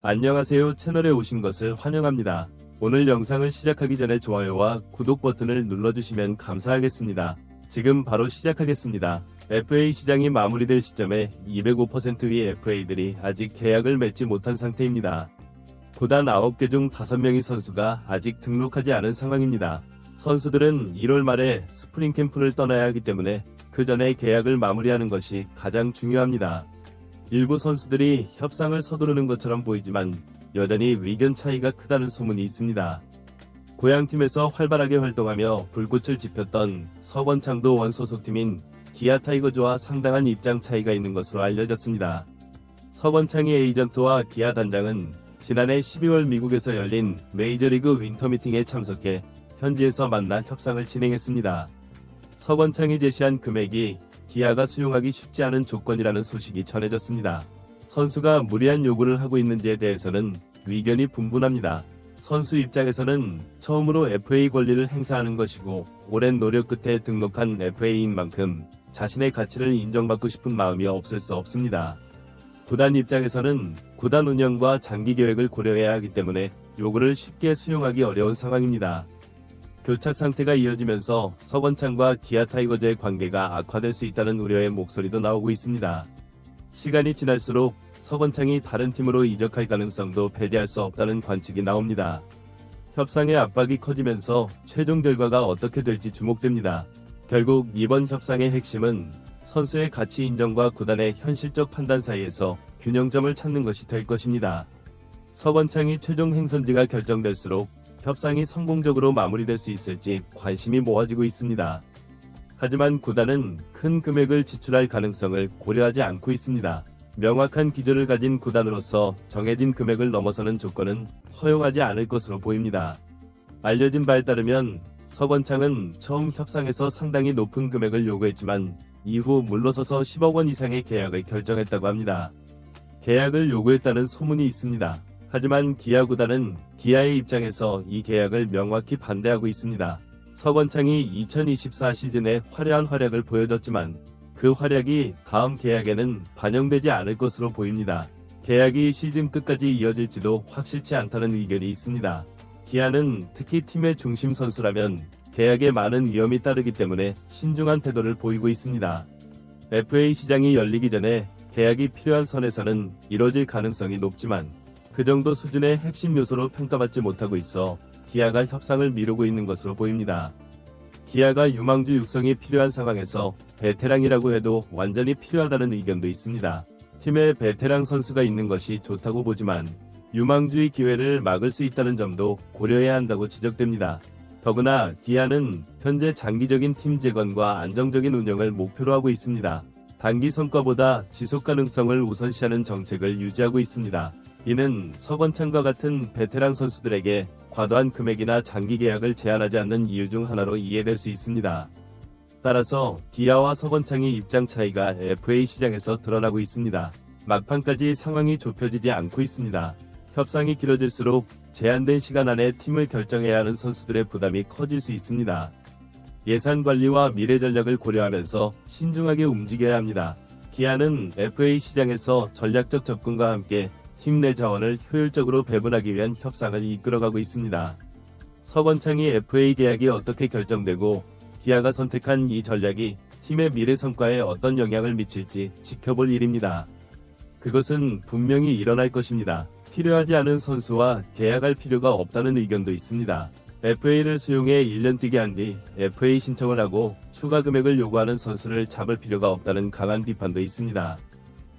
안녕하세요. 채널에 오신 것을 환영합니다. 오늘 영상을 시작하기 전에 좋아요와 구독 버튼을 눌러주시면 감사하겠습니다. 지금 바로 시작하겠습니다. FA 시장이 마무리될 시점에 205%의 FA들이 아직 계약을 맺지 못한 상태입니다. 구단 9개 중 5명의 선수가 아직 등록하지 않은 상황입니다. 선수들은 1월 말에 스프링 캠프를 떠나야 하기 때문에 그 전에 계약을 마무리하는 것이 가장 중요합니다. 일부 선수들이 협상을 서두르는 것처럼 보이지만 여전히 의견 차이가 크다는 소문이 있습니다. 고향팀에서 활발하게 활동하며 불꽃을 지폈던 서건창도 원소속팀인 기아 타이거즈와 상당한 입장 차이가 있는 것으로 알려졌습니다. 서건창의 에이전트와 기아 단장은 지난해 12월 미국에서 열린 메이저리그 윈터 미팅에 참석해 현지에서 만나 협상을 진행했습니다. 서건창이 제시한 금액이 기아가 수용하기 쉽지 않은 조건이라는 소식이 전해졌습니다. 선수가 무리한 요구를 하고 있는지에 대해서는 의견이 분분합니다. 선수 입장에서는 처음으로 FA 권리를 행사하는 것이고 오랜 노력 끝에 등록한 FA인 만큼 자신의 가치를 인정받고 싶은 마음이 없을 수 없습니다. 구단 입장에서는 구단 운영과 장기 계획을 고려해야 하기 때문에 요구를 쉽게 수용하기 어려운 상황입니다. 교착 상태가 이어지면서 서건창과 기아 타이거즈의 관계가 악화될 수 있다는 우려의 목소리도 나오고 있습니다. 시간이 지날수록 서건창이 다른 팀으로 이적할 가능성도 배제할 수 없다는 관측이 나옵니다. 협상의 압박이 커지면서 최종 결과가 어떻게 될지 주목됩니다. 결국 이번 협상의 핵심은 선수의 가치 인정과 구단의 현실적 판단 사이에서 균형점을 찾는 것이 될 것입니다. 서건창이 최종 행선지가 결정될수록 협상이 성공적으로 마무리될 수 있을지 관심이 모아지고 있습니다. 하지만 구단은 큰 금액을 지출할 가능성을 고려하지 않고 있습니다. 명확한 기준을 가진 구단으로서 정해진 금액을 넘어서는 조건은 허용하지 않을 것으로 보입니다. 알려진 바에 따르면 서건창은 처음 협상에서 상당히 높은 금액을 요구했지만 이후 물러서서 10억 원 이상의 계약을 결정했다고 합니다. 계약을 요구했다는 소문이 있습니다. 하지만 기아 구단은 기아의 입장에서 이 계약을 명확히 반대하고 있습니다. 서건창이 2024 시즌에 화려한 활약을 보여줬지만 그 활약이 다음 계약에는 반영되지 않을 것으로 보입니다. 계약이 시즌 끝까지 이어질지도 확실치 않다는 의견이 있습니다. 기아는 특히 팀의 중심 선수라면 계약에 많은 위험이 따르기 때문에 신중한 태도를 보이고 있습니다. FA 시장이 열리기 전에 계약이 필요한 선에서는 이뤄질 가능성이 높지만 그 정도 수준의 핵심 요소로 평가받지 못하고 있어 기아가 협상을 미루고 있는 것으로 보입니다. 기아가 유망주 육성이 필요한 상황에서 베테랑이라고 해도 완전히 필요하다는 의견도 있습니다. 팀에 베테랑 선수가 있는 것이 좋다고 보지만 유망주의 기회를 막을 수 있다는 점도 고려해야 한다고 지적됩니다. 더구나 기아는 현재 장기적인 팀 재건과 안정적인 운영을 목표로 하고 있습니다. 단기 성과보다 지속 가능성을 우선시하는 정책을 유지하고 있습니다. 이는 서건창과 같은 베테랑 선수들에게 과도한 금액이나 장기 계약을 제한하지 않는 이유 중 하나로 이해될 수 있습니다. 따라서 기아와 서건창의 입장 차이가 FA 시장에서 드러나고 있습니다. 막판까지 상황이 좁혀지지 않고 있습니다. 협상이 길어질수록 제한된 시간 안에 팀을 결정해야 하는 선수들의 부담이 커질 수 있습니다. 예산 관리와 미래 전략을 고려하면서 신중하게 움직여야 합니다. 기아는 FA 시장에서 전략적 접근과 함께 팀 내 자원을 효율적으로 배분하기 위한 협상을 이끌어가고 있습니다. 서건창이 FA 계약이 어떻게 결정되고 기아가 선택한 이 전략이 팀의 미래 성과에 어떤 영향을 미칠지 지켜볼 일입니다. 그것은 분명히 일어날 것입니다. 필요하지 않은 선수와 계약할 필요가 없다는 의견도 있습니다. FA를 수용해 1년 뛰게 한 뒤 FA 신청을 하고 추가 금액을 요구하는 선수를 잡을 필요가 없다는 강한 비판도 있습니다.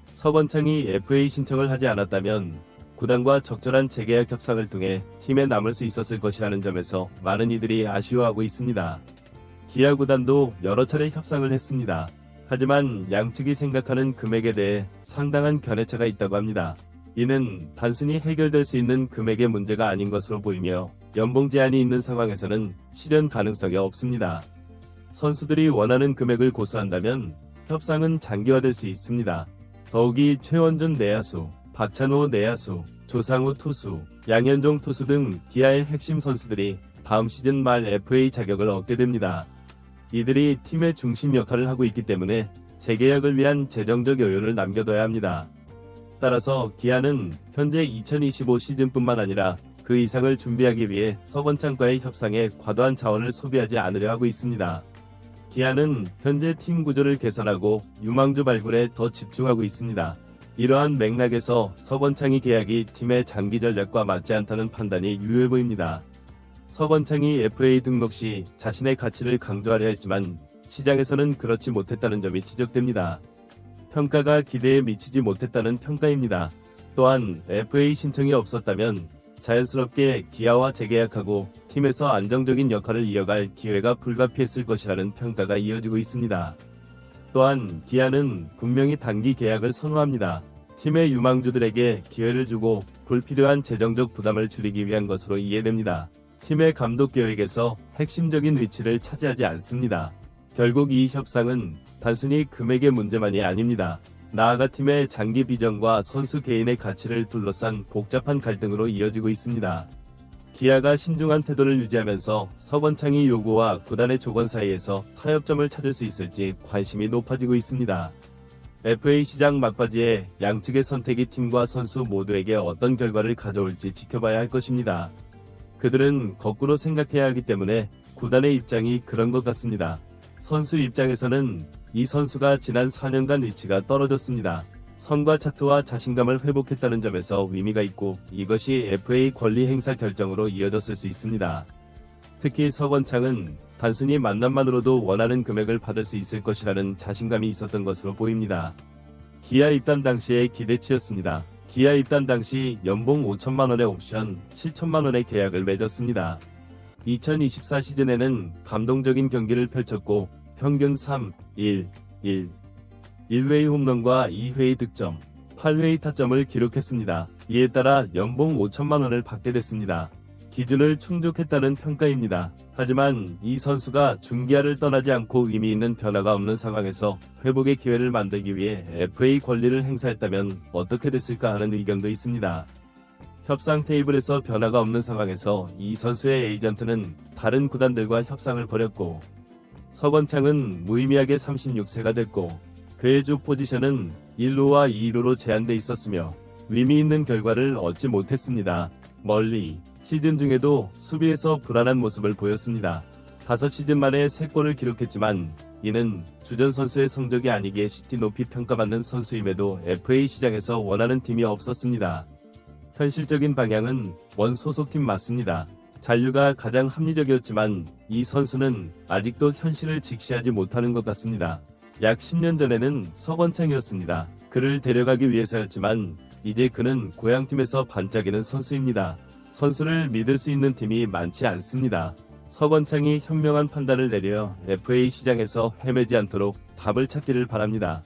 서건창이 FA 신청을 하지 않았다면 구단과 적절한 재계약 협상을 통해 팀에 남을 수 있었을 것이라는 점에서 많은 이들이 아쉬워하고 있습니다. 기아 구단도 여러 차례 협상을 했습니다. 하지만 양측이 생각하는 금액에 대해 상당한 견해차가 있다고 합니다. 이는 단순히 해결될 수 있는 금액의 문제가 아닌 것으로 보이며 연봉 제한이 있는 상황에서는 실현 가능성이 없습니다. 선수들이 원하는 금액을 고수한다면 협상은 장기화될 수 있습니다. 더욱이 최원준 내야수, 박찬호 내야수, 조상우 투수, 양현종 투수 등 기아의 핵심 선수들이 다음 시즌 말 FA 자격을 얻게 됩니다. 이들이 팀의 중심 역할을 하고 있기 때문에 재계약을 위한 재정적 여유를 남겨둬야 합니다. 따라서 기아는 현재 2025 시즌뿐만 아니라 그 이상을 준비하기 위해 서건창과의 협상에 과도한 자원을 소비하지 않으려 하고 있습니다. 기아는 현재 팀 구조를 개선하고 유망주 발굴에 더 집중하고 있습니다. 이러한 맥락에서 서건창이 계약이 팀의 장기 전략과 맞지 않다는 판단이 유효해 보입니다. 서건창이 FA 등록 시 자신의 가치를 강조하려 했지만 시장에서는 그렇지 못했다는 점이 지적됩니다. 평가가 기대에 미치지 못했다는 평가입니다. 또한 FA 신청이 없었다면 자연스럽게 기아와 재계약하고 팀에서 안정적인 역할을 이어갈 기회가 불가피했을 것이라는 평가가 이어지고 있습니다. 또한 기아는 분명히 단기 계약을 선호합니다. 팀의 유망주들에게 기회를 주고 불필요한 재정적 부담을 줄이기 위한 것으로 이해됩니다. 팀의 감독 계획에서 핵심적인 위치를 차지하지 않습니다. 결국 이 협상은 단순히 금액의 문제만이 아닙니다. 나아가 팀의 장기 비전과 선수 개인의 가치를 둘러싼 복잡한 갈등으로 이어지고 있습니다. 기아가 신중한 태도를 유지하면서 서건창의 요구와 구단의 조건 사이에서 타협점을 찾을 수 있을지 관심이 높아지고 있습니다. FA 시장 막바지에 양측의 선택이 팀과 선수 모두에게 어떤 결과를 가져올지 지켜봐야 할 것입니다. 그들은 거꾸로 생각해야 하기 때문에 구단의 입장이 그런 것 같습니다. 선수 입장에서는 이 선수가 지난 4년간 위치가 떨어졌습니다. 선과 차트와 자신감을 회복했다는 점에서 의미가 있고 이것이 FA 권리 행사 결정으로 이어졌을 수 있습니다. 특히 서건창은 단순히 만남만으로도 원하는 금액을 받을 수 있을 것이라는 자신감이 있었던 것으로 보입니다. 기아 입단 당시의 기대치였습니다. 기아 입단 당시 연봉 5천만원의 옵션, 7천만원의 계약을 맺었습니다. 2024 시즌에는 감동적인 경기를 펼쳤고 평균 3, 1, 1, 1회의 홈런과 2회의 득점, 8회의 타점을 기록했습니다. 이에 따라 연봉 5천만원을 받게 됐습니다. 기준을 충족했다는 평가입니다. 하지만 이 선수가 중기아를 떠나지 않고 의미 있는 변화가 없는 상황에서 회복의 기회를 만들기 위해 FA 권리를 행사했다면 어떻게 됐을까 하는 의견도 있습니다. 협상 테이블에서 변화가 없는 상황에서 이 선수의 에이전트는 다른 구단들과 협상을 벌였고 서건창은 무의미하게 36세가 됐고 그의 주 포지션은 1루와 2루로 제한돼 있었으며 의미 있는 결과를 얻지 못했습니다. 멀리 시즌 중에도 수비에서 불안한 모습을 보였습니다. 5시즌 만에 3골을 기록했지만 이는 주전 선수의 성적이 아니기에 CT 높이 평가받는 선수임에도 FA 시장에서 원하는 팀이 없었습니다. 현실적인 방향은 원 소속팀 맞습니다. 잔류가 가장 합리적이었지만 이 선수는 아직도 현실을 직시하지 못하는 것 같습니다. 약 10년 전에는 서건창이었습니다. 그를 데려가기 위해서였지만 이제 그는 고향팀에서 반짝이는 선수입니다. 선수를 믿을 수 있는 팀이 많지 않습니다. 서건창이 현명한 판단을 내려 FA 시장에서 헤매지 않도록 답을 찾기를 바랍니다.